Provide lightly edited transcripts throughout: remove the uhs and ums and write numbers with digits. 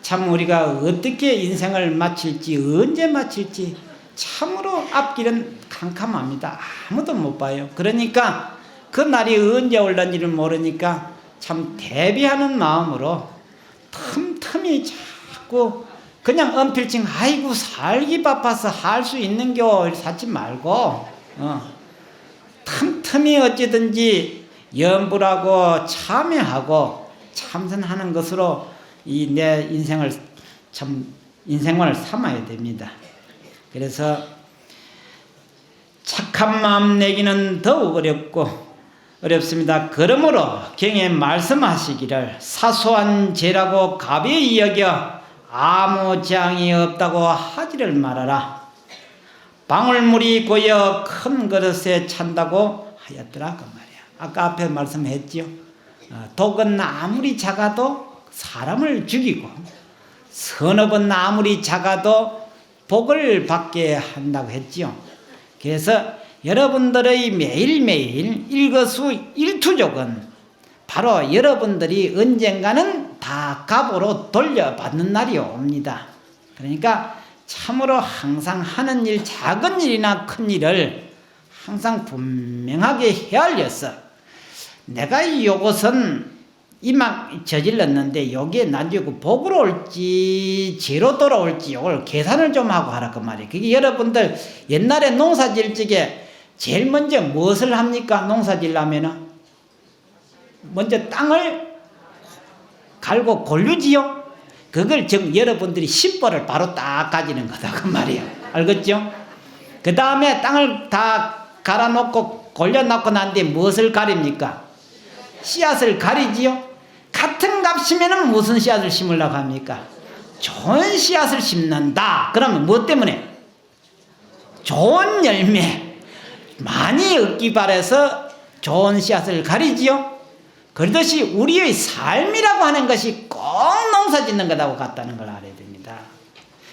참 우리가 어떻게 인생을 마칠지, 언제 마칠지 참으로 앞길은 캄캄합니다. 아무도 못 봐요. 그러니까 그 날이 언제 올는지를 모르니까 참 대비하는 마음으로 틈틈이 자꾸 그냥 언필칭 아이고 살기 바빠서 할 수 있는겨 사지 말고 틈틈이 어찌든지 염불하고 참여하고 참선하는 것으로 이 내 인생을 참 인생관을 삼아야 됩니다. 그래서 착한 마음 내기는 더욱 어렵습니다. 그러므로 경에 말씀하시기를 사소한 죄라고 가벼이 여겨 아무 재앙이 없다고 하지를 말아라. 방울물이 고여 큰 그릇에 찬다고 하였더라 그 말이야. 아까 앞에 말씀했죠. 독은 아무리 작아도 사람을 죽이고 선업은 아무리 작아도 복을 받게 한다고 했지요. 그래서 여러분들의 매일매일 일거수일투족은 바로 여러분들이 언젠가는 다 갑으로 돌려받는 날이 옵니다. 그러니까 참으로 항상 하는 일, 작은 일이나 큰 일을 항상 분명하게 헤아려서 내가 요것은 이만 저질렀는데 여기에 나중에 복으로 올지 죄로 돌아올지 이걸 계산을 좀 하고 하라 그 말이에요. 그게 여러분들 옛날에 농사 지을 적에 제일 먼저 무엇을 합니까? 농사 지으려면은 먼저 땅을 갈고 골르지요. 그걸 지금 여러분들이 심벌을 바로 딱 가지는 거다 그 말이에요. 알겠죠? 그 다음에 땅을 다 갈아놓고 골려놓고 난 뒤에 무엇을 가립니까? 씨앗을 가리지요. 같은 값이면은 무슨 씨앗을 심으려고 합니까? 좋은 씨앗을 심는다. 그러면 무엇 때문에? 좋은 열매 많이 얻기 바라서 좋은 씨앗을 가리지요. 그러듯이 우리의 삶이라고 하는 것이 꼭 농사 짓는 것하고 같다는 걸 알아야 됩니다.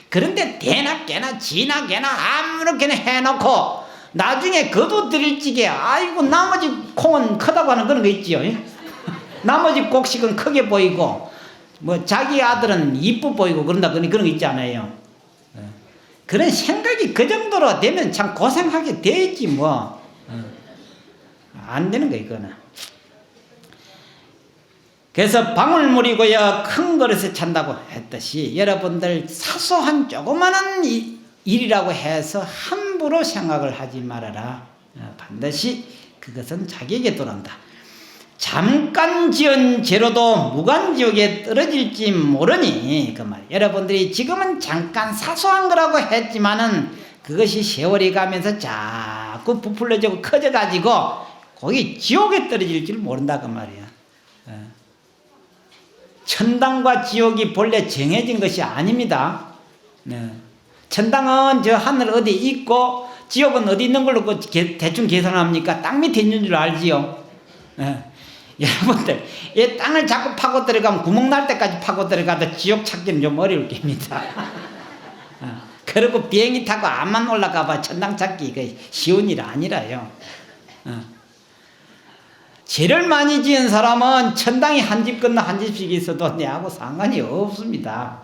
그런데 대나 깨나 지나 개나 아무렇게나 해놓고 나중에 거두들일 적에 아이고 나머지 콩은 크다고 하는 그런 거 있지요. 나머지 곡식은 크게 보이고 뭐 자기 아들은 이뻐 보이고 그런다 그런 거 있지 않아요. 그런 생각이 그 정도로 되면 참 고생하게 되지 뭐. 안 되는 거 이거는. 그래서 방울물이 고여 큰 그릇에 찬다고 했듯이 여러분들 사소한 조그마한 일이라고 해서 함부로 생각을 하지 말아라. 반드시 그것은 자기에게 돌아온다. 잠깐 지은 죄로도 무간지옥에 떨어질지 모르니 그 말. 여러분들이 지금은 잠깐 사소한 거라고 했지만은 그것이 세월이 가면서 자꾸 부풀려지고 커져가지고 거기 지옥에 떨어질 줄 모른다 그 말이야. 천당과 지옥이 본래 정해진 것이 아닙니다. 천당은 저 하늘 어디 있고 지옥은 어디 있는 걸로 대충 계산합니까? 땅 밑에 있는 줄 알지요. 여러분들 이 땅을 자꾸 파고 들어가면 구멍 날 때까지 파고 들어가도 지옥 찾기는 좀 어려울 겁니다. 그리고 비행기 타고 암만 올라가봐 천당 찾기 이거 쉬운 일 아니라요. 죄를 많이 지은 사람은 천당이 한 집 건너 한 집씩 있어도 내하고 상관이 없습니다.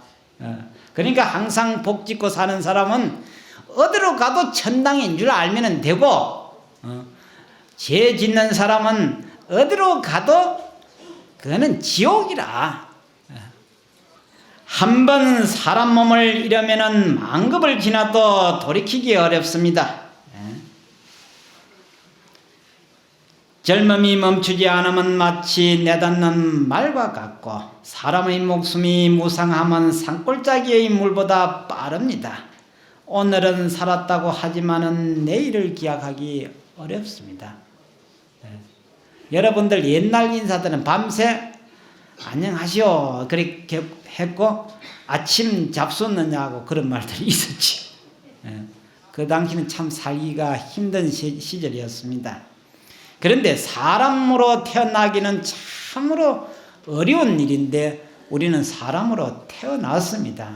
그러니까 항상 복 짓고 사는 사람은 어디로 가도 천당인 줄 알면 되고 죄 짓는 사람은 어디로 가도 그거는 지옥이라. 한 번 사람 몸을 잃으면은 만급을 지나도 돌이키기 어렵습니다. 젊음이 멈추지 않으면 마치 내닫는 말과 같고 사람의 목숨이 무상하면 산골짜기의 물보다 빠릅니다. 오늘은 살았다고 하지만은 내일을 기약하기 어렵습니다. 여러분들 옛날 인사들은 밤새 안녕하시오 그렇게 했고 아침 잡수느냐고 그런 말들이 있었지. 그 당시는 참 살기가 힘든 시절이었습니다. 그런데 사람으로 태어나기는 참으로 어려운 일인데 우리는 사람으로 태어났습니다.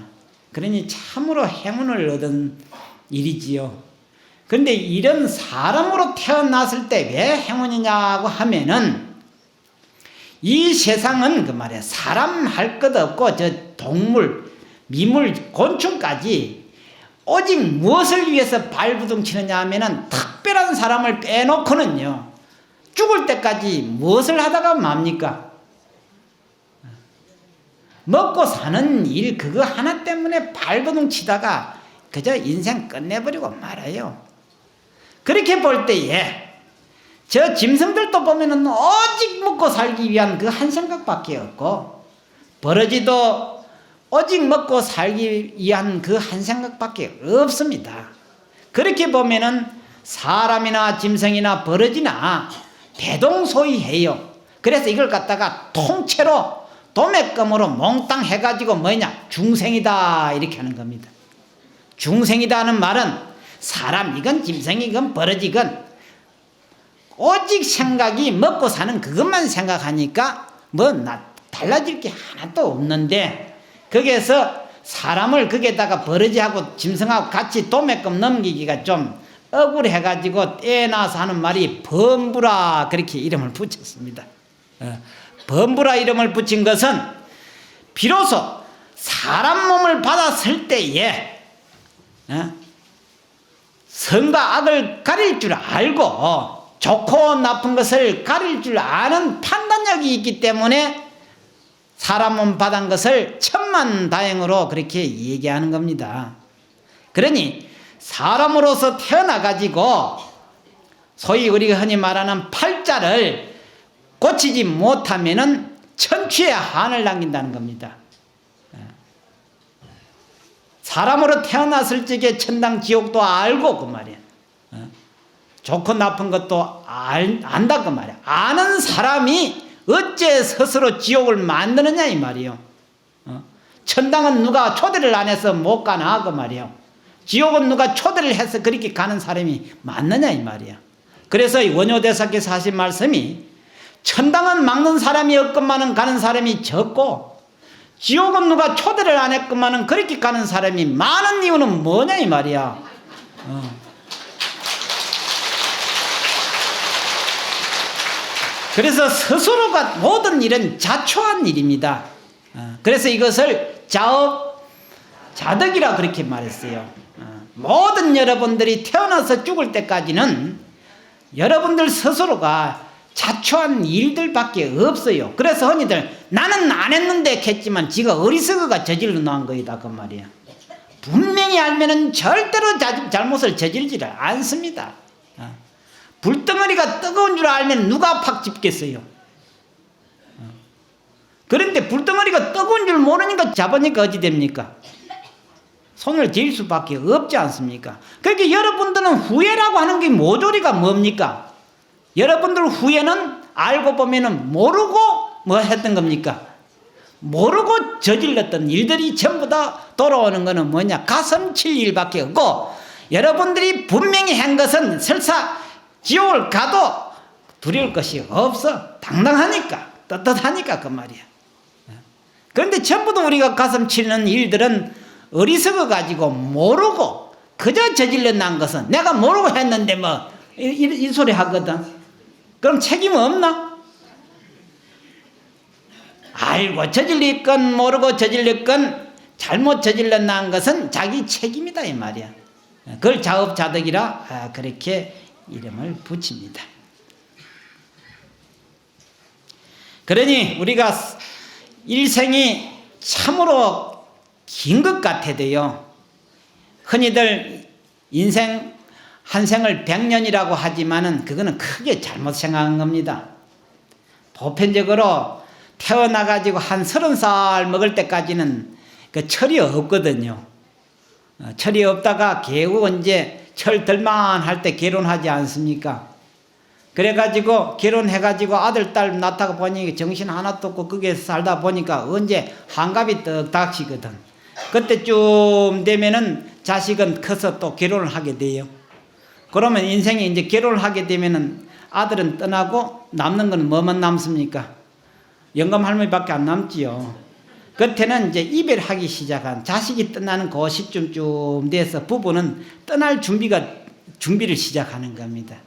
그러니 참으로 행운을 얻은 일이지요. 그런데 이런 사람으로 태어났을 때 왜 행운이냐고 하면은 이 세상은 그 말이야 사람 할 것 없고 저 동물, 미물, 곤충까지 오직 무엇을 위해서 발부둥치느냐 하면은 특별한 사람을 빼놓고는요 죽을 때까지 무엇을 하다가 맙니까? 먹고 사는 일 그거 하나 때문에 발버둥치다가 그저 인생 끝내버리고 말아요. 그렇게 볼 때에 저 짐승들도 보면은 오직 먹고 살기 위한 그 한 생각밖에 없고 버러지도 오직 먹고 살기 위한 그 한 생각밖에 없습니다. 그렇게 보면은 사람이나 짐승이나 버러지나 대동소이해요. 그래서 이걸 갖다가 통째로 도매금으로 몽땅 해가지고 뭐냐 중생이다 이렇게 하는 겁니다. 중생이다 하는 말은 사람이건 짐승이건 버러지건 오직 생각이 먹고 사는 그것만 생각하니까 뭐 달라질 게 하나도 없는데 거기에서 사람을 거기에다가 버러지하고 짐승하고 같이 도매금 넘기기가 좀 억울해가지고 떼나서 하는 말이 범부라 그렇게 이름을 붙였습니다. 범부라 이름을 붙인 것은 비로소 사람 몸을 받았을 때에 선과 악을 가릴 줄 알고 좋고 나쁜 것을 가릴 줄 아는 판단력이 있기 때문에 사람 몸 받은 것을 천만다행으로 그렇게 얘기하는 겁니다. 그러니 사람으로서 태어나가지고 소위 우리가 흔히 말하는 팔자를 고치지 못하면은 천추의 한을 남긴다는 겁니다. 사람으로 태어났을 적에 천당 지옥도 알고 그 말이야. 좋고 나쁜 것도 안다 그 말이야. 아는 사람이 어째 스스로 지옥을 만드느냐 이 말이요. 천당은 누가 초대를 안 해서 못 가나 그 말이요. 지옥은 누가 초대를 해서 그렇게 가는 사람이 맞느냐 이 말이야. 그래서 원효대사께서 하신 말씀이 천당은 막는 사람이 없건만은 가는 사람이 적고 지옥은 누가 초대를 안 했건만은 그렇게 가는 사람이 많은 이유는 뭐냐 이 말이야. 그래서 스스로가 모든 일은 자초한 일입니다. 그래서 이것을 자업자득이라 그렇게 말했어요. 모든 여러분들이 태어나서 죽을 때까지는 여러분들 스스로가 자초한 일들밖에 없어요. 그래서 흔히들 나는 안 했는데 했지만 지가 어리석어가 저질러 놓은 거이다 그 말이야. 분명히 알면은 절대로 잘못을 저질지를 않습니다. 불덩어리가 뜨거운 줄 알면 누가 팍 집겠어요. 그런데 불덩어리가 뜨거운 줄 모르니까 잡으니까 어찌 됩니까? 손을 쥘 수밖에 없지 않습니까? 그러니까 여러분들은 후회라고 하는 게 모조리가 뭡니까? 여러분들 후회는 알고 보면은 모르고 뭐 했던 겁니까? 모르고 저질렀던 일들이 전부 다 돌아오는 거는 뭐냐? 가슴 칠 일밖에 없고 여러분들이 분명히 한 것은 설사 지옥을 가도 두려울 것이 없어. 당당하니까 떳떳하니까 그 말이야. 그런데 전부 다 우리가 가슴 치는 일들은 어리석어 가지고 모르고 그저 저질러 난 것은 내가 모르고 했는데 뭐 이 소리 하거든. 그럼 책임 없나? 알고 저질렸건 모르고 저질렸건 잘못 저질러 난 것은 자기 책임이다 이 말이야. 그걸 자업자득이라 그렇게 이름을 붙입니다. 그러니 우리가 일생이 참으로 긴 것 같아도요. 흔히들 인생 한 생을 100년이라고 하지만은 그거는 크게 잘못 생각한 겁니다. 보편적으로 태어나가지고 한 30살 먹을 때까지는 그 철이 없거든요. 철이 없다가 결국 이제 철 들만 할 때 결혼하지 않습니까? 그래가지고 결혼해가지고 아들 딸 낳다가 보니 정신 하나도 없고 거기에 살다 보니까 언제 한갑이 떡 닥치거든. 그때쯤 되면은 자식은 커서 또 결혼을 하게 돼요. 그러면 인생에 이제 결혼을 하게 되면은 아들은 떠나고 남는 건 뭐만 남습니까? 영감 할머니밖에 안 남지요. 그때는 이제 이별하기 시작한 자식이 떠나는 그 시점쯤 돼서 부부는 떠날 준비를 시작하는 겁니다.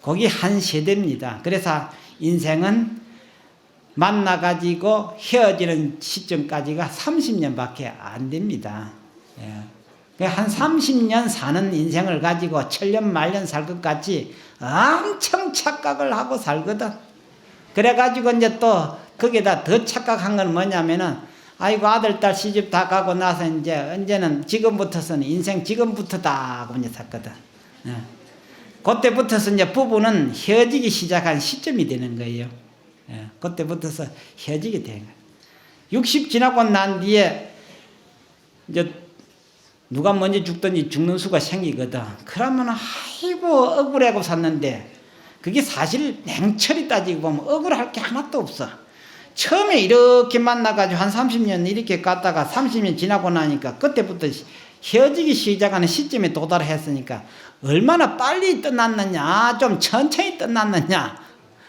거기 한 세대입니다. 그래서 인생은 만나가지고 헤어지는 시점까지가 30년밖에 안 됩니다. 예. 한 30년 사는 인생을 가지고 천년 만년 살 것 같이 엄청 착각을 하고 살거든. 그래가지고 이제 또 거기다 더 착각한 건 뭐냐면은 아이고 아들 딸 시집 다 가고 나서 이제 언제는 지금부터서는 인생 지금부터다 하고 이제 샀거든. 예. 그때부터서 이제 부부는 헤어지기 시작한 시점이 되는 거예요. 예. 그때부터서 헤어지게 되는 거예요. 60 지나고 난 뒤에 이제 누가 먼저 죽든지 죽는 수가 생기거든. 그러면 아이고 억울하고 샀는데 그게 사실 냉철히 따지고 보면 억울할 게 하나도 없어. 처음에 이렇게 만나가지고 한 30년 이렇게 갔다가 30년 지나고 나니까 그때부터 헤어지기 시작하는 시점에 도달했으니까 얼마나 빨리 떠났느냐 좀 천천히 떠났느냐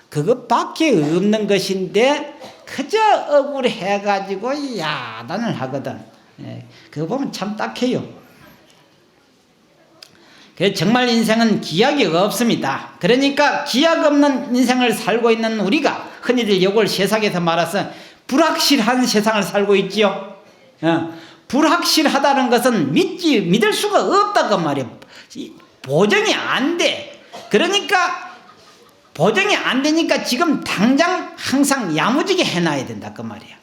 그것밖에 없는 것인데 그저 억울해가지고 야단을 하거든. 예, 그거 보면 참 딱해요. 그래서 정말 인생은 기약이 없습니다. 그러니까 기약 없는 인생을 살고 있는 우리가 흔히들 이걸 세상에서 말해서 불확실한 세상을 살고 있지요. 불확실하다는 것은 믿을 수가 없다고 말이에요. 보정이 안 돼. 그러니까 보정이 안 되니까 지금 당장 항상 야무지게 해놔야 된다 그 말이야.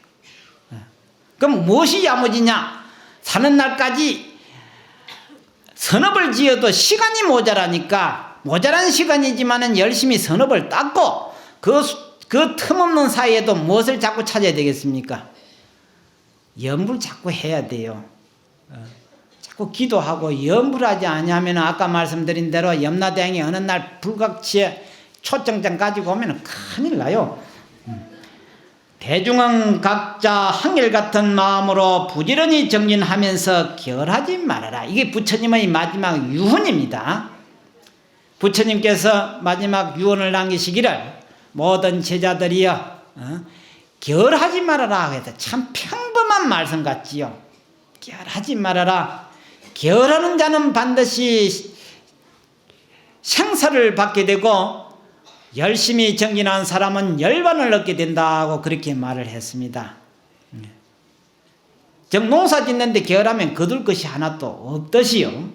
그럼 무엇이 야무지냐? 사는 날까지 선업을 지어도 시간이 모자라니까 모자란 시간이지만은 열심히 선업을 닦고 그 틈없는 사이에도 무엇을 자꾸 찾아야 되겠습니까? 염불 자꾸 해야 돼요. 자꾸 기도하고 염불하지 않으면 아까 말씀드린 대로 염라대왕이 어느 날 불각치에 초청장 가지고 오면 큰일 나요. 대중은 각자 한결같은 마음으로 부지런히 정진하면서 결하지 말아라. 이게 부처님의 마지막 유언입니다. 부처님께서 마지막 유언을 남기시기를 모든 제자들이여 결하지 말아라 해서 참 평범한 말씀 같지요. 결하지 말아라. 결하는 자는 반드시 생사를 받게 되고 열심히 정진한 사람은 열반을 얻게 된다고 그렇게 말을 했습니다. 즉 농사 짓는데 게으르면 거둘 것이 하나도 없듯이요.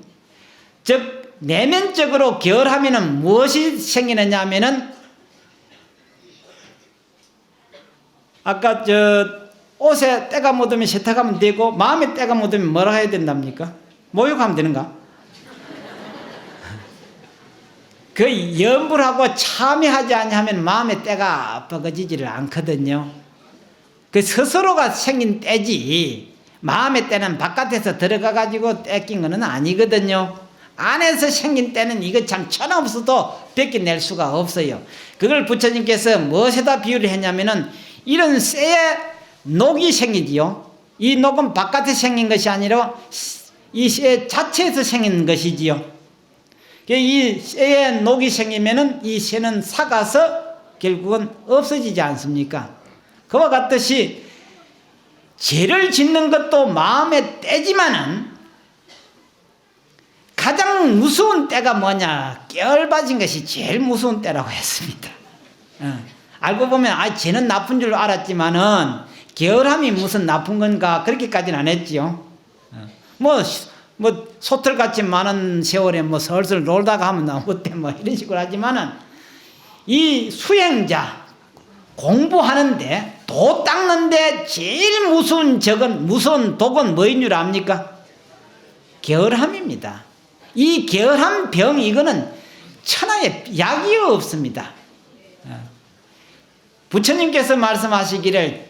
즉 내면적으로 게으르면 무엇이 생기느냐 하면은 아까 옷에 때가 묻으면 세탁하면 되고 마음에 때가 묻으면 뭐라 해야 된답니까? 모욕하면 되는가? 그 염불하고 참여하지 않으면 마음의 때가 뻐거지지를 않거든요. 그 스스로가 생긴 때지 마음의 때는 바깥에서 들어가 가지고 떼낀 거는 아니거든요. 안에서 생긴 때는 이거 참 천하 없어도 벗겨낼 수가 없어요. 그걸 부처님께서 무엇에다 비유를 했냐면은 이런 쇠에 녹이 생기지요. 이 녹은 바깥에 생긴 것이 아니라 이 쇠 자체에서 생긴 것이지요. 이 쇠에 녹이 생기면은 이 쇠는 삭아서 결국은 없어지지 않습니까? 그와 같듯이 죄를 짓는 것도 마음의 때지만은 가장 무서운 때가 뭐냐? 깨얼빠진 것이 제일 무서운 때라고 했습니다. 알고 보면 죄는 나쁜 줄 알았지만은 게으름이 무슨 나쁜 건가 그렇게까지는 안 했지요. 뭐 소털같이 많은 세월에 슬슬 놀다가 하면 어때 이런 식으로 하지만은 이 수행자 공부하는데 도 닦는데 제일 무서운 독은 뭐인 줄 압니까? 게으름입니다. 이 게으름 병 이거는 천하에 약이 없습니다. 부처님께서 말씀하시기를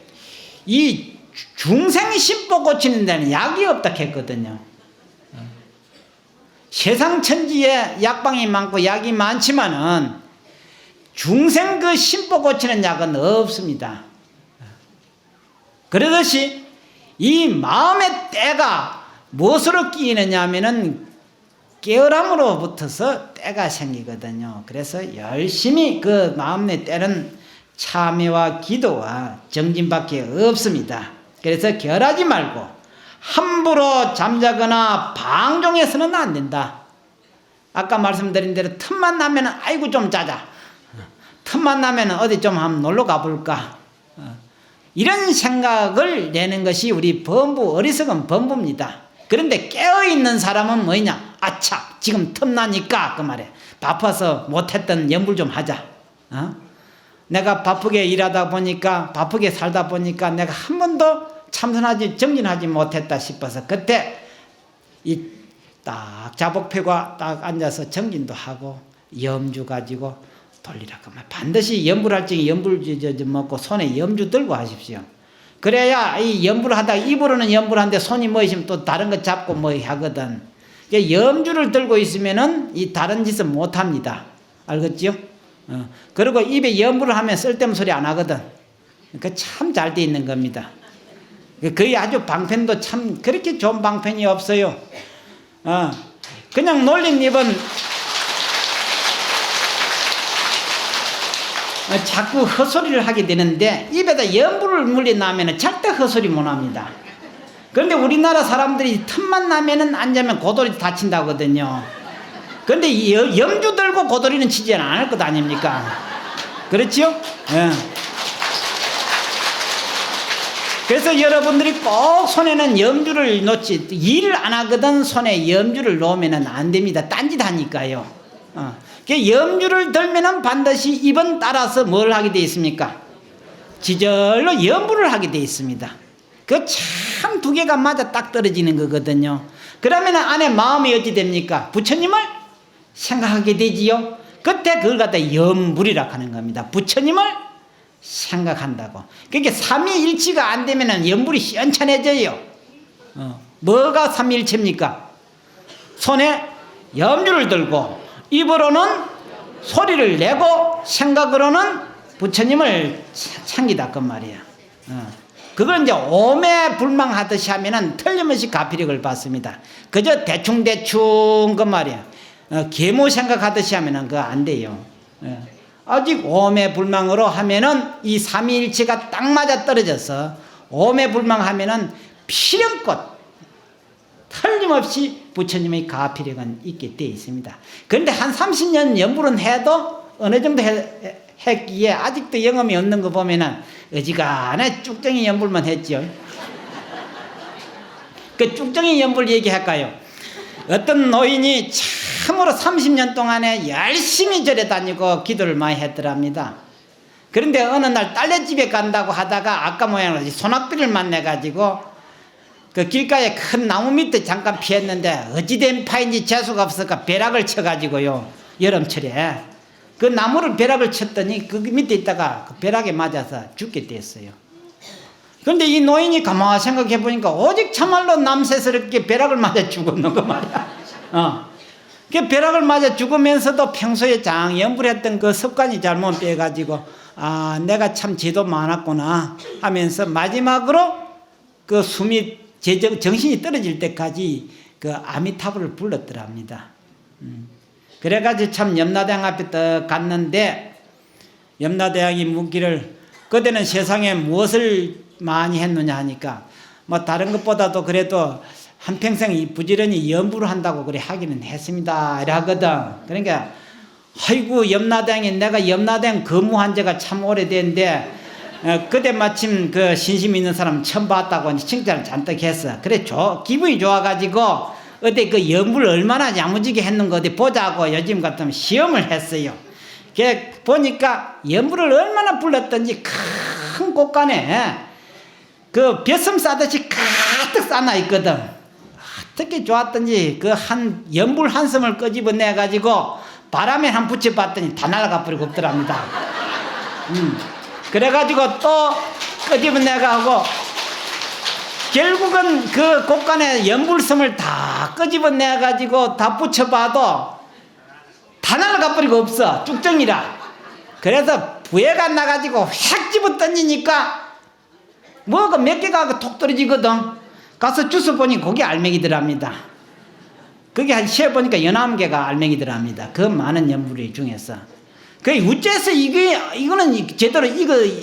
이 중생 심보 고치는 데는 약이 없다 했거든요. 세상 천지에 약방이 많고 약이 많지만은 중생 그 심보 고치는 약은 없습니다. 그러듯이 이 마음의 때가 무엇으로 끼이느냐 하면은 깨어람으로부터서 때가 생기거든요. 그래서 열심히 그 마음의 때는 참회와 기도와 정진밖에 없습니다. 그래서 결하지 말고 함부로 잠자거나 방종해서는 안 된다. 아까 말씀드린 대로 틈만 나면 아이고 좀 자자. 틈만 나면 어디 좀 한번 놀러 가볼까. 이런 생각을 내는 것이 우리 범부, 어리석은 범부입니다. 그런데 깨어있는 사람은 뭐냐? 아차, 지금 틈나니까 그 말에 바빠서 못했던 연불 좀 하자. 내가 바쁘게 일하다 보니까, 바쁘게 살다 보니까 내가 한 번도 참선하지, 정진하지 못했다 싶어서 그때 이 딱 자복 펴고 딱 앉아서 정진도 하고 염주 가지고 돌리라. 그러면 반드시 염불할 적에 염불 먹고 손에 염주 들고 하십시오. 그래야 이 염불 하다가 입으로는 염불하는데 손이 뭐 있으면 또 다른 거 잡고 뭐 하거든. 염주를 들고 있으면은 이 다른 짓을 못 합니다. 알겠죠? 그리고 입에 염불을 하면 쓸데없는 소리 안 하거든. 그 참 잘 돼 있는 겁니다. 거의 아주 방편도 참 그렇게 좋은 방편이 없어요. 그냥 놀린 입은 자꾸 헛소리를 하게 되는데 입에다 염불을 물려나면 절대 헛소리 못 합니다. 그런데 우리나라 사람들이 틈만 나면은 앉으면 고돌이 다친다고 하거든요. 그런데 염주 들고 고돌이는 치지는 않을 것 아닙니까? 그렇지요? 예. 그래서 여러분들이 꼭 손에는 염주를 놓지, 일을 안 하거든 손에 염주를 놓으면 안 됩니다. 딴짓 하니까요. 염주를 들면은 반드시 입은 따라서 뭘 하게 되어 있습니까? 지절로 염불을 하게 되어 있습니다. 그 참 두 개가 맞아 딱 떨어지는 거거든요. 그러면 안에 마음이 어찌 됩니까? 부처님을 생각하게 되지요. 그때 그걸 갖다 염불이라고 하는 겁니다. 부처님을 생각한다고. 그러니까 삼위일치가 안 되면 염불이 시원찮아져요. 뭐가 삼위일체입니까? 손에 염주를 들고 입으로는 소리를 내고 생각으로는 부처님을 챙기다 그 말이야. 그걸 이제 오매불망하듯이 하면은 틀림없이 가피력을 받습니다. 그저 대충대충 그 말이야. 계모 생각하듯이 하면은 그거 안 돼요. 아직 오매불망으로 하면은 이 삼위일체가 딱 맞아 떨어져서 오매불망하면은 필연꽃 틀림없이 부처님의 가피력은 있게 되어 있습니다. 그런데 한 30년 연불은 해도 어느 정도 했기에 아직도 영험이 없는 거 보면은 어지간해 쭉정이 연불만 했죠. 그 쭉정이 연불 얘기할까요? 어떤 노인이 참으로 30년 동안에 열심히 절에 다니고 기도를 많이 했더랍니다. 그런데 어느 날 딸네 집에 간다고 하다가 아까 모양으로 소낙비를 만나가지고 그 길가에 큰 나무 밑에 잠깐 피했는데 어찌된 파인지 재수가 없어서 벼락을 쳐가지고요. 여름철에 그 나무를 벼락을 쳤더니 그 밑에 있다가 그 벼락에 맞아서 죽게 됐어요. 그런데 이 노인이 가만히 생각해 보니까 오직 참말로 남세스럽게 벼락을 맞아 죽었는 거 말이야. 그 벼락을 맞아 죽으면서도 평소에 장연불했던 그 습관이 잘못 빼가지고 내가 참 죄도 많았구나 하면서 마지막으로 그 숨이 정신이 떨어질 때까지 그 아미타불을 불렀더랍니다. 그래가지고 참 염라대왕 앞에 딱 갔는데 염라대왕이 묻기를 그때는 세상에 무엇을 많이 했느냐 하니까 뭐 다른 것보다도 그래도 한평생 부지런히 연불을 한다고 그래 하기는 했습니다. 이래 하거든. 그러니까 아이고 염라대왕이 내가 염라대왕 근무한 지가 참 오래됐는데 그때 마침 그 신심 있는 사람 처음 봤다고 칭찬을 잔뜩 했어. 그래 기분이 좋아가지고 어디 그 연불 얼마나 야무지게 했는 거 어디 보자고 요즘 같으면 시험을 했어요. 그 보니까 연불을 얼마나 불렀던지 큰 곳간에 그 벼슴 싸듯이 가득 싸나 있거든. 어떻게 좋았던지 그 한 연불 한섬을 끄집어내 가지고 바람에 한 붙여봤더니 다 날아가 버리고 없더랍니다. 그래가지고 또 끄집어내가고 결국은 그 곳간에 연불섬을 다 끄집어내가지고 다 붙여봐도 다 날아가 버리고 없어. 쭉정이라. 그래서 부해가 나가지고 획 집어 던지니까 뭐가 몇 개가 톡 떨어지거든. 가서 주워 보니 그게 알맹이더랍니다. 그게 한 세어보니까 11개가 알맹이더랍니다. 그 많은 연불이 중에서. 그 우째서 이거는 제대로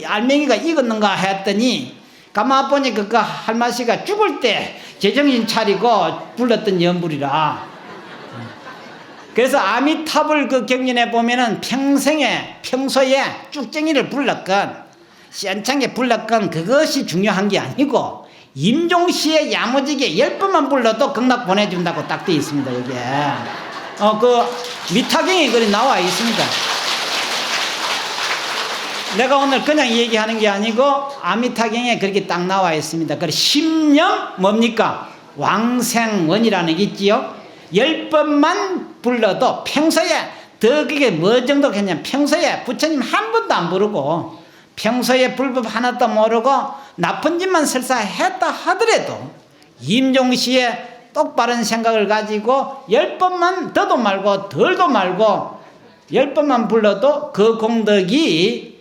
알맹이가 익었는가 했더니 가만 보니까 그 할마씨가 죽을 때 제정신 차리고 불렀던 연불이라. 그래서 아미타불 그 경전에 보면은 평소에 쭉정이를 불렀건 센창게 불렀건 그것이 중요한 게 아니고 임종시에 야무지게 10번만 불러도 극락 보내준다고 딱 되어 있습니다. 여기에 그 미타경에 그리 나와 있습니다. 내가 오늘 그냥 얘기하는 게 아니고 아미타경에 그렇게 딱 나와 있습니다. 그래 심령 뭡니까? 왕생원이라는 게 있지요. 10번만 불러도 평소에 더 그게 뭐 정도 했냐면 평소에 부처님 한 번도 안 부르고 평소에 불법 하나도 모르고 나쁜 짓만 설사 했다 하더라도 임종시에 똑바른 생각을 가지고 10번만 더도 말고 덜도 말고 10번만 불러도 그 공덕이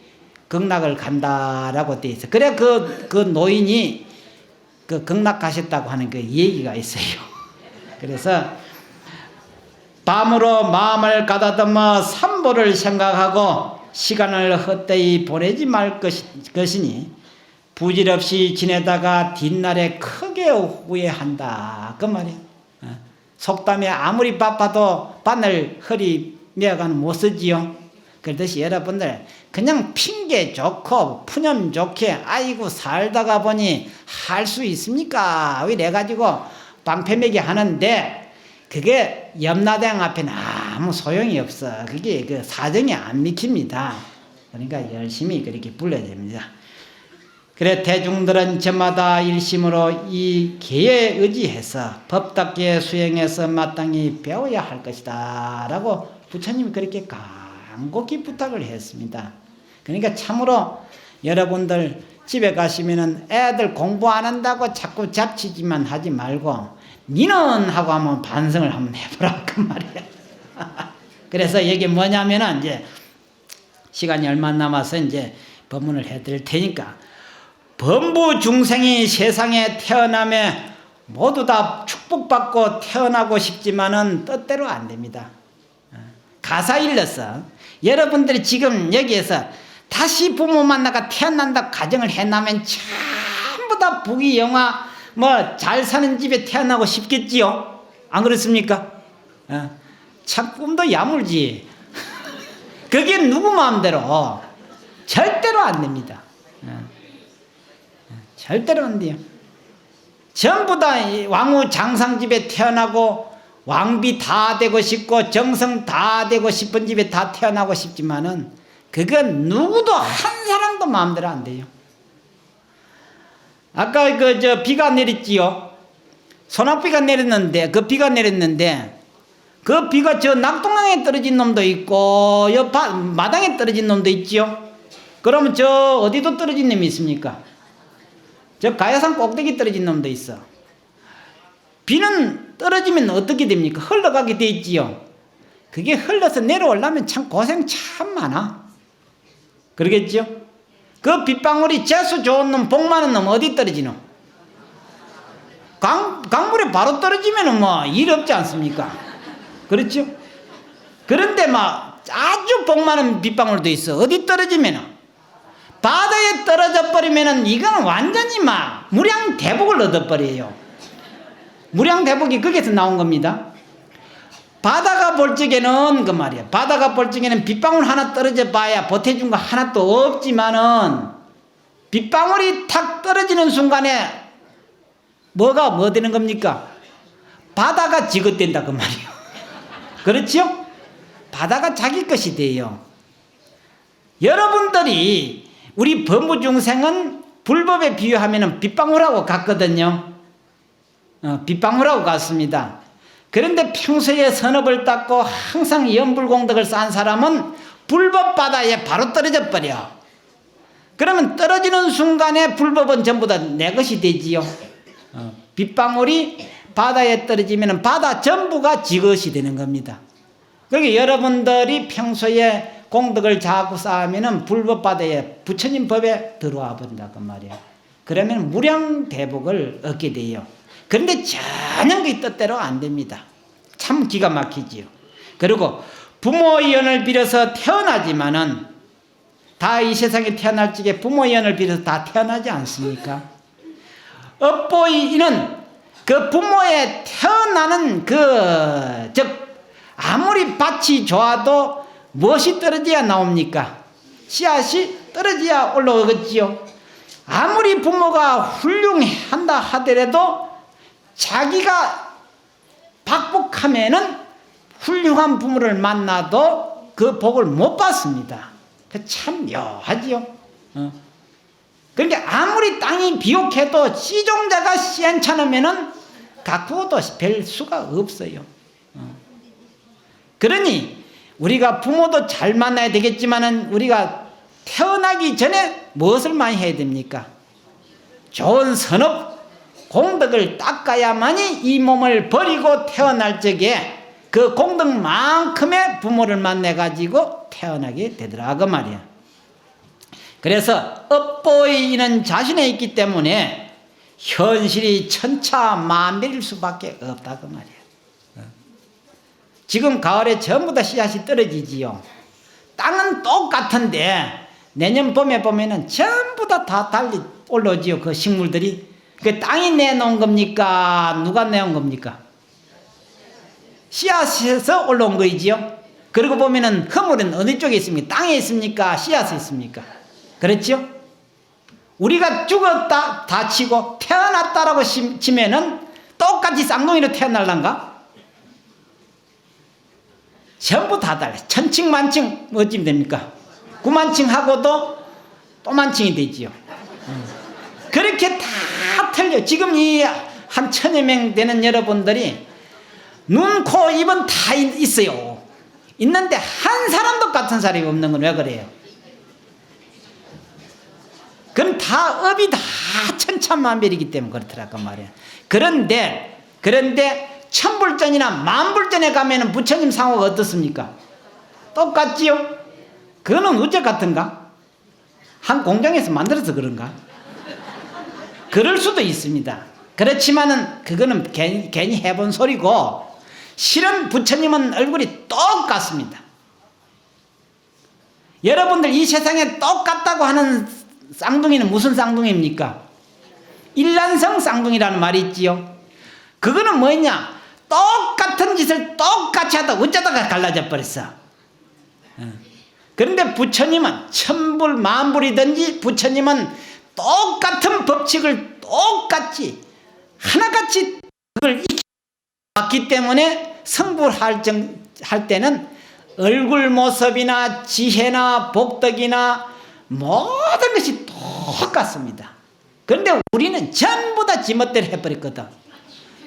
극락을 간다라고 되어 있어요. 그래 그 노인이 그 극락 가셨다고 하는 그 얘기가 있어요. 그래서 밤으로 마음을 가다듬어 삼보를 생각하고 시간을 헛되이 보내지 말 것이니 부질없이 지내다가 뒷날에 크게 후회한다. 그 말이야. 속담에 아무리 바빠도 바늘 허리 메어가는 못 쓰지요. 그렇듯이 여러분들 그냥 핑계 좋고 푸념 좋게 아이고 살다가 보니 할 수 있습니까? 이래가지고 방패매기 하는데 그게 염라대왕 앞에는 아무 소용이 없어. 그게 그 사정이 안 미칩니다. 그러니까 열심히 그렇게 불러야 됩니다. 그래 대중들은 저마다 일심으로 이 계에 의지해서 법답게 수행해서 마땅히 배워야 할 것이다 라고 부처님이 그렇게 간곡히 부탁을 했습니다. 그러니까 참으로 여러분들 집에 가시면은 애들 공부 안 한다고 자꾸 잡치지만 하지 말고 니는 하고 한번 반성을 한번 해보라 그 말이야. 그래서 이게 뭐냐면은 이제 시간이 얼마 남아서 이제 법문을 해드릴 테니까 범부 중생이 세상에 태어나면 모두 다 축복받고 태어나고 싶지만은 뜻대로 안 됩니다. 가사 일러서 여러분들이 지금 여기에서 다시 부모 만나가 태어난다 가정을 해나면 전부 다 부귀 영화 뭐 잘 사는 집에 태어나고 싶겠지요. 안 그렇습니까? 참 꿈도 야물지. 그게 누구 마음대로 절대로 안 됩니다. 절대로 안 돼요. 전부 다 왕후 장상집에 태어나고 왕비 다 되고 싶고 정성 다 되고 싶은 집에 다 태어나고 싶지만은 그건 누구도 한 사람도 마음대로 안 돼요. 아까 비가 내렸지요. 소낙비가 내렸는데 그 비가 내렸는데 그 비가 저 낙동강에 떨어진 놈도 있고 마당에 떨어진 놈도 있지요. 그러면 저 어디도 떨어진 놈이 있습니까? 저 가야산 꼭대기 떨어진 놈도 있어. 비는 떨어지면 어떻게 됩니까? 흘러가게 돼 있지요. 그게 흘러서 내려오려면 참 고생 참 많아. 그러겠죠? 그 빗방울이 재수 좋은 놈, 복 많은 놈 어디 떨어지노? 강물에 바로 떨어지면 뭐 일 없지 않습니까? 그렇죠? 그런데 막 아주 복 많은 빗방울도 있어. 어디 떨어지면 바다에 떨어져 버리면은 이거는 완전히 막 무량대복을 얻어버려요. 무량대복이 거기서 나온 겁니다. 바다가 볼 적에는 그 말이야. 바다가 볼 적에는 빗방울 하나 떨어져 봐야 보태준 거 하나도 없지만은 빗방울이 탁 떨어지는 순간에 뭐가 뭐 되는 겁니까? 바다가 지긋된다 그 말이에요. 그렇죠? 바다가 자기 것이 돼요. 여러분들이 우리 범부 중생은 불법에 비유하면 빗방울하고 같거든요. 빗방울하고 같습니다. 그런데 평소에 선업을 닦고 항상 연불공덕을 쌓은 사람은 불법 바다에 바로 떨어져 버려. 그러면 떨어지는 순간에 불법은 전부 다 내 것이 되지요. 빗방울이 바다에 떨어지면 바다 전부가 지 것이 되는 겁니다. 그러니까 여러분들이 평소에 공덕을 자꾸 쌓으면 불법 바다에 부처님 법에 들어와 버린다 그 말이야. 그러면 무량대복을 얻게 돼요. 그런데 전혀 그 뜻대로 안 됩니다. 참 기가 막히지요. 그리고 부모의 연을 빌어서 태어나지만은 다 이 세상에 태어날 적에 부모의 연을 빌어서 다 태어나지 않습니까? 업보이는 그 부모의 태어나는 즉 아무리 밭이 좋아도 무엇이 떨어져야 나옵니까? 씨앗이 떨어져야 올라오겠지요. 아무리 부모가 훌륭한다 하더라도 자기가 박복하면은 훌륭한 부모를 만나도 그 복을 못 받습니다. 그 참 묘하지요. 그러니까 아무리 땅이 비옥해도 씨종자가 시원찮으면은 가꾸어도 별 수가 없어요. 그러니 우리가 부모도 잘 만나야 되겠지만은 우리가 태어나기 전에 무엇을 많이 해야 됩니까? 좋은 선업 공덕을 닦아야만이 이 몸을 버리고 태어날 적에 그 공덕만큼의 부모를 만나 가지고 태어나게 되더라 그 말이야. 그래서 업보이는 자신에 있기 때문에 현실이 천차만별일 수밖에 없다 그 말이야. 지금 가을에 전부 다 씨앗이 떨어지지요. 땅은 똑같은데 내년 봄에 보면은 전부 다 달리 올라오지요. 그 식물들이. 그 땅이 내놓은 겁니까? 누가 내온 겁니까? 씨앗에서 올라온 거이지요. 그리고 보면은 허물은 어느 쪽에 있습니까? 땅에 있습니까? 씨앗에 있습니까? 그렇죠? 우리가 죽었다 다치고 태어났다라고 치면은 똑같이 쌍둥이로 태어날란가? 전부 다 달라. 천층만층 어찌면 됩니까? 9만층 하고도 또 만층이 되지요. 그렇게 다 틀려. 지금 이 한 1000여 명 되는 여러분들이 눈, 코, 입은 다 있어요. 있는데 한 사람도 같은 사람이 없는 건 왜 그래요? 그럼 다 업이 다 천차만별이기 때문에 그렇더라고 말이야. 그런데 천불전이나 만불전에 가면은 부처님 상호가 어떻습니까? 똑같지요? 그거는 어째 같은가? 한 공장에서 만들어서 그런가? 그럴 수도 있습니다. 그렇지만은 그거는 괜히 해본 소리고 실은 부처님은 얼굴이 똑같습니다. 여러분들 이 세상에 똑같다고 하는 쌍둥이는 무슨 쌍둥이입니까? 일란성 쌍둥이라는 말이 있지요. 그거는 뭐냐? 똑같은 짓을 똑같이 하다 어쩌다가 갈라져 버렸어. 그런데 부처님은 천불 만불이든지 부처님은 똑같은 법칙을 똑같이 하나같이 그걸 익혔기 때문에 성불할 때는 얼굴 모습이나 지혜나 복덕이나 모든 것이 똑같습니다. 그런데 우리는 전부 다 지멋대로 해버렸거든.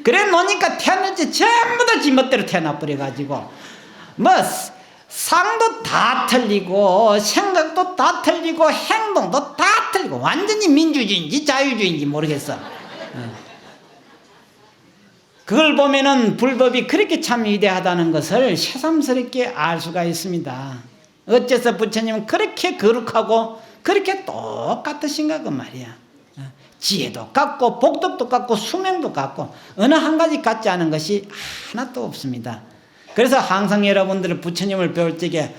그래 놓으니까 태어날 때 전부 다 지멋대로 태어나버려가지고 뭐 상도 다 틀리고 생각도 다 틀리고 행동도 다 틀리고 완전히 민주주의인지 자유주의인지 모르겠어. 그걸 보면은 불법이 그렇게 참 위대하다는 것을 새삼스럽게 알 수가 있습니다. 어째서 부처님은 그렇게 거룩하고 그렇게 똑같으신가 그 말이야. 지혜도 같고 복덕도 같고 수명도 같고 어느 한 가지 같지 않은 것이 하나도 없습니다. 그래서 항상 여러분들은 부처님을 배울 적에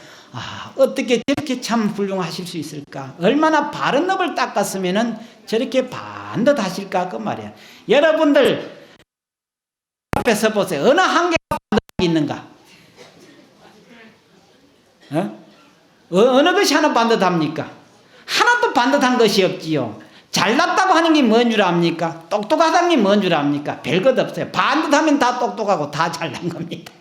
어떻게 저렇게 참 훌륭하실 수 있을까? 얼마나 바른 업을 닦았으면은 저렇게 반듯하실까 그 말이야. 여러분들 앞에서 보세요. 어느 한 개가 반듯하게 있는가? 어느 것이 하나 반듯합니까? 하나도 반듯한 것이 없지요. 잘났다고 하는 게 뭔 줄 압니까? 똑똑하다는 게 뭔 줄 압니까? 별것 없어요. 반듯하면 다 똑똑하고 다 잘난 겁니다.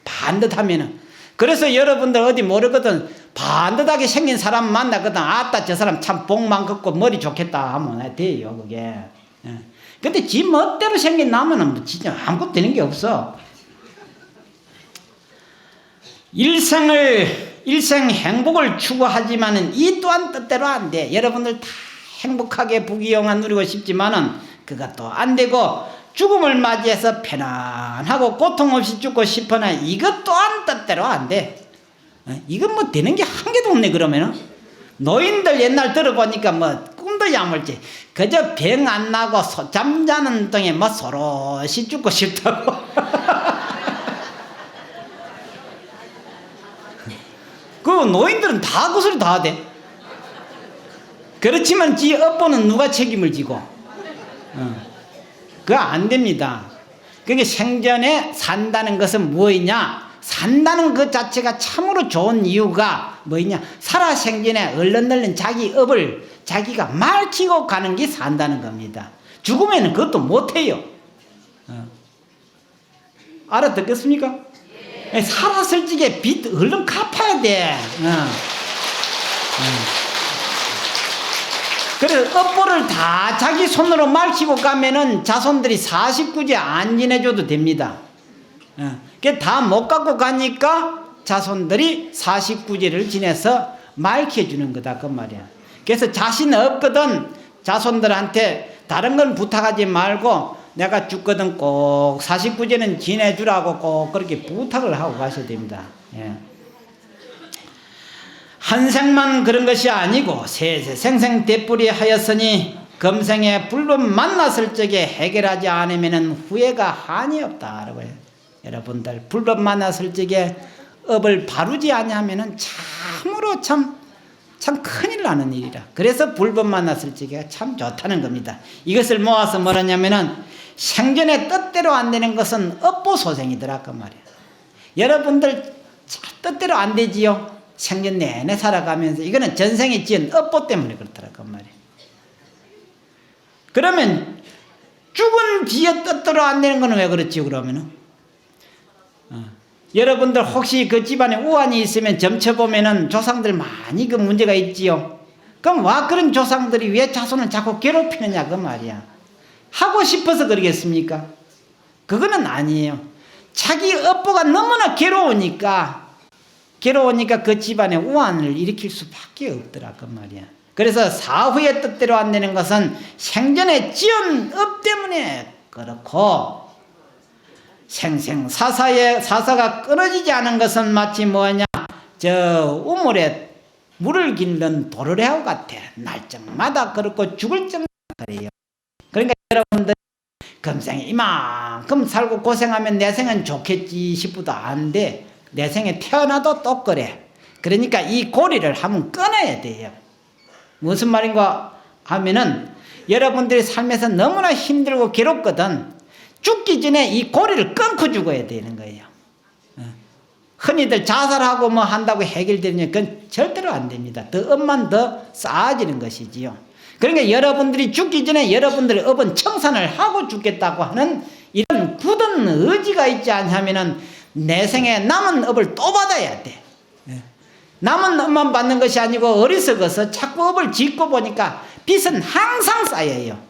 반듯하면은. 그래서 여러분들 어디 모르거든 반듯하게 생긴 사람 만나거든 아따 저 사람 참 복만 걷고 머리 좋겠다 하면 돼요 그게. 근데 지 멋대로 생긴 나무는 진짜 아무것도 되는 게 없어. 일생 행복을 추구하지만은 이 또한 뜻대로 안 돼. 여러분들 다 행복하게 부귀영화 누리고 싶지만은 그것도 안 되고 죽음을 맞이해서 편안하고 고통 없이 죽고 싶으나 이것 또한 뜻대로 안 돼. 이건 뭐 되는 게 한 개도 없네. 그러면은 노인들 옛날 들어보니까 뭐 꿈도 야물지 그저 병 안 나고 잠자는 동에 뭐 소롯이 죽고 싶다고. 그 노인들은 다 그 소리 다 하대. 그렇지만 지 업보는 누가 책임을 지고? 그거 안 됩니다. 그게 생전에 산다는 것은 무엇이냐? 산다는 것 자체가 참으로 좋은 이유가 뭐냐? 살아생전에 얼른 자기 업을 자기가 말키고 가는 게 산다는 겁니다. 죽으면 그것도 못해요. 알아듣겠습니까? 살았을 적에 빚 얼른 갚아야 돼. 그래서 업보를 다 자기 손으로 말키고 가면은 자손들이 49제 안 지내줘도 됩니다. 다 못 갖고 가니까 자손들이 49제를 지내서 말켜주는 거다 그 말이야. 그래서 자신 없거든 자손들한테 다른 건 부탁하지 말고 내가 죽거든 꼭 49제는 지내주라고 꼭 그렇게 부탁을 하고 가셔야 됩니다. 한 생만 그런 것이 아니고 세세 생생 되뿌리 하였으니 금생에 불법 만났을 적에 해결하지 않으면 후회가 한이 없다라고 해요. 여러분들 불법 만났을 적에 업을 바르지 아니하면 참으로 참 큰일 나는 일이라. 그래서 불법 만났을 적에 참 좋다는 겁니다. 이것을 모아서 뭐라냐면은 생전에 뜻대로 안 되는 것은 업보소생이더라 그 말이야. 여러분들 뜻대로 안 되지요. 생전 내내 살아가면서 이거는 전생에 지은 업보 때문에 그렇더라 그 말이야. 그러면 죽은 뒤에 뜻대로 안 되는 거는 왜 그렇지 그러면은? 여러분들 혹시 그 집안에 우환이 있으면 점쳐보면은 조상들 많이 그 문제가 있지요. 그럼 와 그런 조상들이 왜 자손을 자꾸 괴롭히느냐 그 말이야. 하고 싶어서 그러겠습니까? 그거는 아니에요. 자기 업보가 너무나 괴로우니까 그 집안에 우환을 일으킬 수밖에 없더라 그 말이야. 그래서 사후의 뜻대로 안 되는 것은 생전에 지은 업 때문에 그렇고 사사가 끊어지지 않은 것은 마치 뭐냐 저 우물에 물을 길는 도르래와 같아. 날짜마다 그렇고 죽을 적마다 그래요. 그러니까 여러분들 금생에 이만큼 살고 고생하면 내 생은 좋겠지 싶어도 안 돼. 내 생에 태어나도 또 그래. 그러니까 이 고리를 한번 끊어야 돼요. 무슨 말인가 하면은 여러분들이 삶에서 너무나 힘들고 괴롭거든. 죽기 전에 이 고리를 끊고 죽어야 되는 거예요. 흔히들 자살하고 뭐 한다고 해결되는 건 절대로 안 됩니다. 더 업만 더 쌓아지는 것이지요. 그러니까 여러분들이 죽기 전에 여러분들의 업은 청산을 하고 죽겠다고 하는 이런 굳은 의지가 있지 않으면은 내 생에 남은 업을 또 받아야 돼. 남은 업만 받는 것이 아니고 어리석어서 자꾸 업을 짓고 보니까 빚은 항상 쌓여요.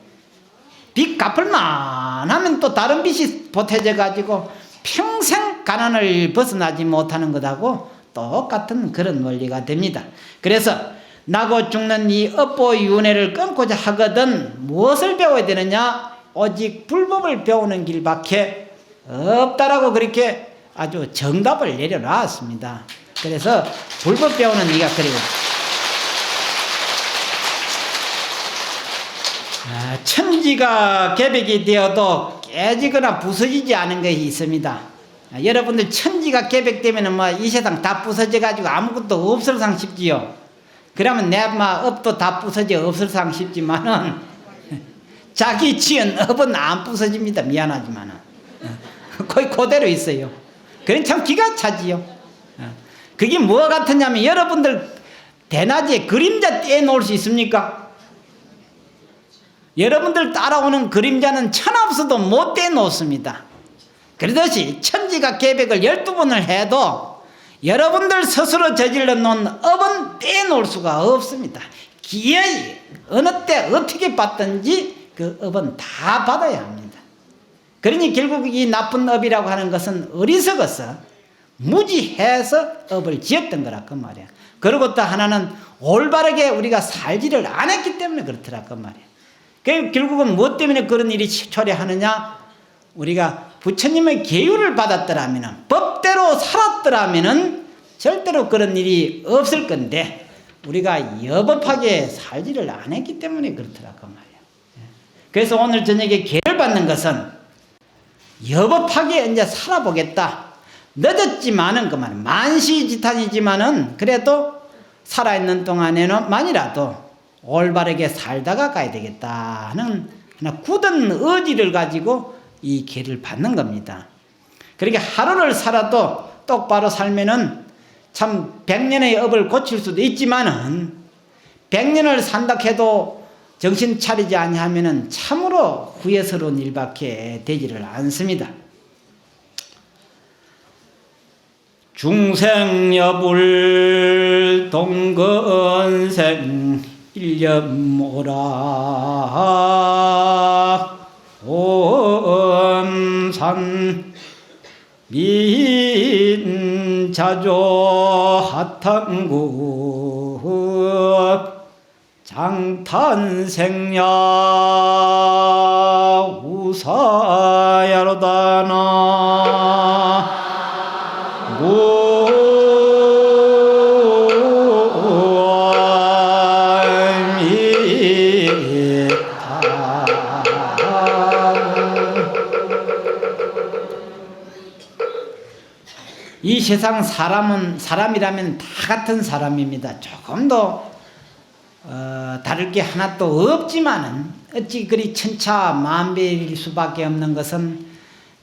빚 갚을만 하면 또 다른 빚이 보태져 가지고 평생 가난을 벗어나지 못하는 것하고 똑같은 그런 원리가 됩니다. 그래서 나고 죽는 이 업보윤회를 끊고자 하거든 무엇을 배워야 되느냐? 오직 불법을 배우는 길밖에 없다라고 그렇게 아주 정답을 내려놨습니다. 그래서 불법 배우는 이가 그래요. 천지가 계백이 되어도 깨지거나 부서지지 않은 것이 있습니다. 여러분들 천지가 계백되면 뭐 이 세상 다 부서져 가지고 아무것도 없을상 싶지요. 그러면 내 업도 다 부서져 없을상 싶지만은 자기 지은 업은 안 부서집니다. 미안하지만은 거의 그대로 있어요. 그건 참 기가 차지요. 그게 뭐가 같으냐면 여러분들 대낮에 그림자 떼놓을 수 있습니까? 여러분들 따라오는 그림자는 천없어도 못 떼놓습니다. 그러듯이 천지가 계백을 12번을 해도 여러분들 스스로 저질러 놓은 업은 떼놓을 수가 없습니다. 기어이 어느 때 어떻게 받든지 그 업은 다 받아야 합니다. 그러니 결국 이 나쁜 업이라고 하는 것은 어리석어서 무지해서 업을 지었던 거라 그 말이야. 그리고 또 하나는 올바르게 우리가 살지를 안 했기 때문에 그렇더라 그 말이야. 결국은 무엇 때문에 그런 일이 초래하느냐? 우리가 부처님의 계율을 받았더라면 법대로 살았더라면 절대로 그런 일이 없을 건데 우리가 여법하게 살지를 안 했기 때문에 그렇더라 그 말이야. 그래서 오늘 저녁에 계율 받는 것은 여법하게 이제 살아보겠다. 늦었지만은 그만 만시지탄이지만은 그래도 살아있는 동안에는 만이라도 올바르게 살다가 가야 되겠다 하는 하나 굳은 의지를 가지고 이 계를 받는 겁니다. 그렇게 하루를 살아도 똑바로 살면은 참 100년의 업을 고칠 수도 있지만은 100년을 산다 해도 정신 차리지 아니하면은 참으로 후회스러운 일밖에 되지를 않습니다. 중생여불 동건생 일념오라 엄산 민자조 하탄구 장탄생야 우사야로다나 이 세상 사람이라면 다 같은 사람입니다. 조금 더 다를 게 하나도 없지만은 어찌 그리 천차만별일 수밖에 없는 것은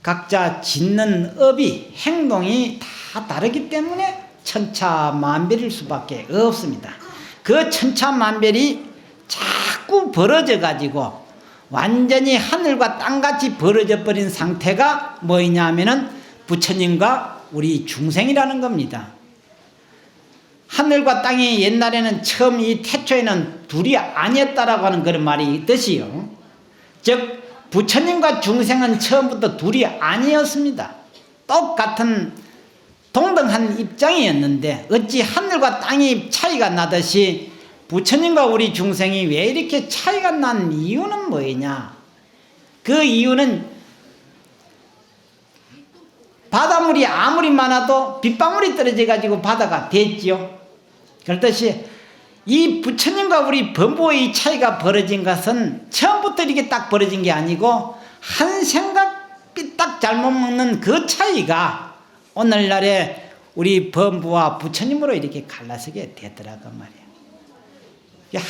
각자 짓는 업이 행동이 다 다르기 때문에 천차만별일 수밖에 없습니다. 그 천차만별이 자꾸 벌어져 가지고 완전히 하늘과 땅같이 벌어져 버린 상태가 뭐냐 하면은 부처님과 우리 중생이라는 겁니다. 하늘과 땅이 옛날에는 처음 이 태초에는 둘이 아니었다라고 하는 그런 말이 있듯이요. 즉 부처님과 중생은 처음부터 둘이 아니었습니다. 똑같은 동등한 입장이었는데 어찌 하늘과 땅이 차이가 나듯이 부처님과 우리 중생이 왜 이렇게 차이가 난 이유는 뭐냐? 그 이유는 바닷물이 아무리 많아도 빗방울이 떨어져 가지고 바다가 됐지요. 그렇듯이 이 부처님과 우리 범부의 차이가 벌어진 것은 처음부터 이렇게 딱 벌어진 게 아니고 한 생각 삐딱 잘못 먹는 그 차이가 오늘날에 우리 범부와 부처님으로 이렇게 갈라서게 되더라고 말이야.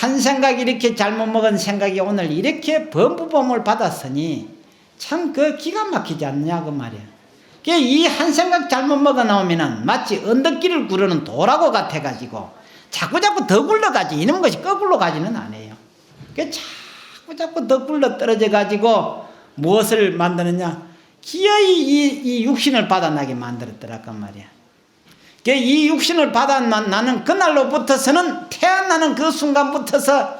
한 생각 이렇게 잘못 먹은 생각이 오늘 이렇게 범부범을 받았으니 참 그 기가 막히지 않냐고 말이야. 이 한 생각 잘못 먹어 나오면은 마치 언덕길을 구르는 도라고 같아가지고 자꾸 더 굴러가지. 이런 것이 거꾸로 가지는 않아요. 자꾸 더 굴러 떨어져 가지고 무엇을 만드느냐? 기어이 이 육신을 받아나게 만들었더라고 말이야. 이 육신을 받아나는 그날로부터서는 태어나는 그 순간부터서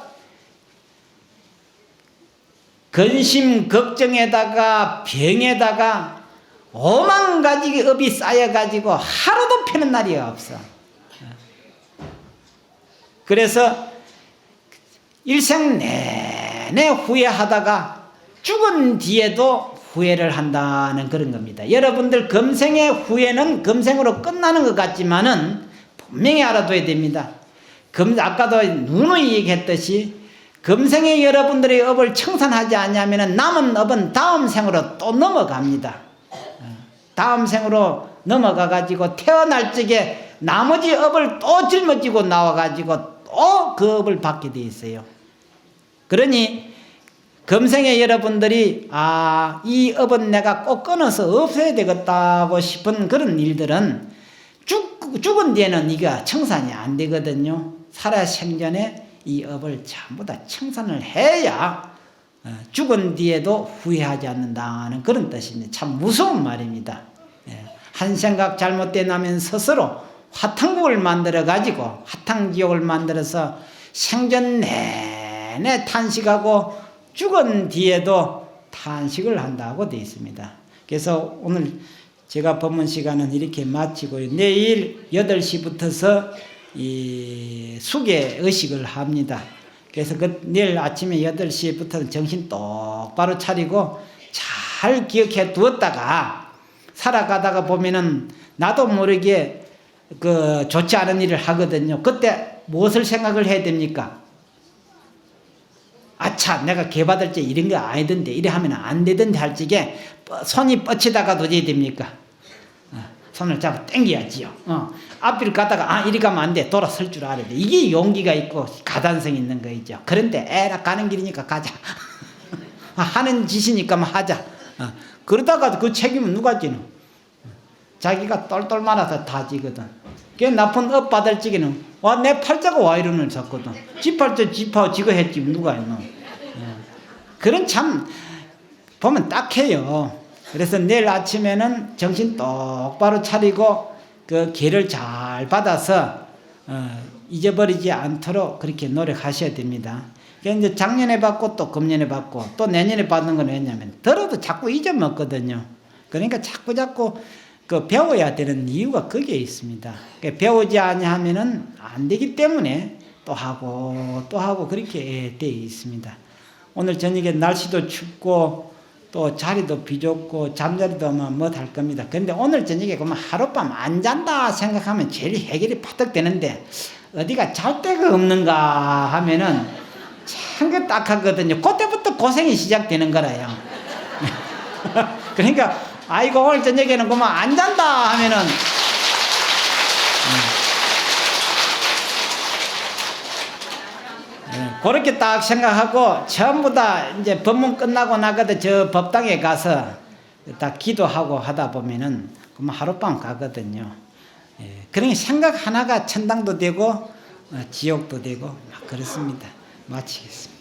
근심 걱정에다가 병에다가 오만 가지 업이 쌓여가지고 하루도 펴는 날이 없어. 그래서 일생 내내 후회하다가 죽은 뒤에도 후회를 한다는 그런 겁니다. 여러분들 금생의 후회는 금생으로 끝나는 것 같지만은 분명히 알아둬야 됩니다. 아까도 누누이 얘기했듯이 금생에 여러분들의 업을 청산하지 않으면 남은 업은 다음 생으로 또 넘어갑니다. 다음 생으로 넘어가 가지고 태어날 적에 나머지 업을 또 짊어지고 나와 가지고 또 그 업을 받게 돼 있어요. 그러니 금생에 여러분들이 이 업은 내가 꼭 끊어서 없애야 되겠다고 싶은 그런 일들은 죽은 뒤에는 이게 청산이 안 되거든요. 살아 생전에 이 업을 전부 다 청산을 해야 죽은 뒤에도 후회하지 않는다는 그런 뜻입니다. 참 무서운 말입니다. 한 생각 잘못되면 스스로 화탕국을 만들어 가지고 화탕지옥을 만들어서 생전 내내 탄식하고 죽은 뒤에도 탄식을 한다고 되어 있습니다. 그래서 오늘 제가 법문 시간은 이렇게 마치고요. 내일 8시부터서 이 수계 의식을 합니다. 그래서 내일 아침에 8시부터는 정신 똑바로 차리고 잘 기억해 두었다가 살아가다가 보면은 나도 모르게 좋지 않은 일을 하거든요. 그때 무엇을 생각을 해야 됩니까? 아차, 내가 개받을 때 이런 거 아니던데, 이래 하면 안 되던데 할 적에 손이 뻗치다가 도저히 됩니까? 손을 잡아 당겨야지요. 앞을 가다가 이리 가면 안 돼. 돌아설 줄 알아야 돼. 이게 용기가 있고 가단성 있는 거이죠. 그런데 에라 가는 길이니까 가자. 하는 짓이니까 하자. 그러다가 그 책임은 누가 지노? 자기가 똘똘 말아서 다 지거든. 그 나쁜 업 받을 적에는 와 내 팔자가 와 이러는 졌거든. 지 팔자 지파 지가 했지 누가 했노. 그런 참 보면 딱해요. 그래서 내일 아침에는 정신 똑바로 차리고 그 기회를 잘 받아서 잊어버리지 않도록 그렇게 노력하셔야 됩니다. 이제 작년에 받고 또 금년에 받고 또 내년에 받는 건 왜냐면 들어도 자꾸 잊어먹거든요. 그러니까 자꾸 그 배워야 되는 이유가 거기에 있습니다. 그러니까 배우지 아니하면은 안 되기 때문에 또 하고 그렇게 되어 있습니다. 오늘 저녁에 날씨도 춥고 또 자리도 비좁고 잠자리도 못할 겁니다. 그런데 오늘 저녁에 그러면 하룻밤 안 잔다 생각하면 제일 해결이 파득 되는데 어디가 잘 데가 없는가 하면은 참 그 딱하거든요. 그때부터 고생이 시작되는 거라요. 그러니까 아이고 오늘 저녁에는 그만 안 잔다 하면은 그렇게 딱 생각하고 전부 다 이제 법문 끝나고 나거든 저 법당에 가서 딱 기도하고 하다 보면은 그만 하룻밤 가거든요. 그러니 생각 하나가 천당도 되고 지옥도 되고 막 그렇습니다. 마치겠습니다.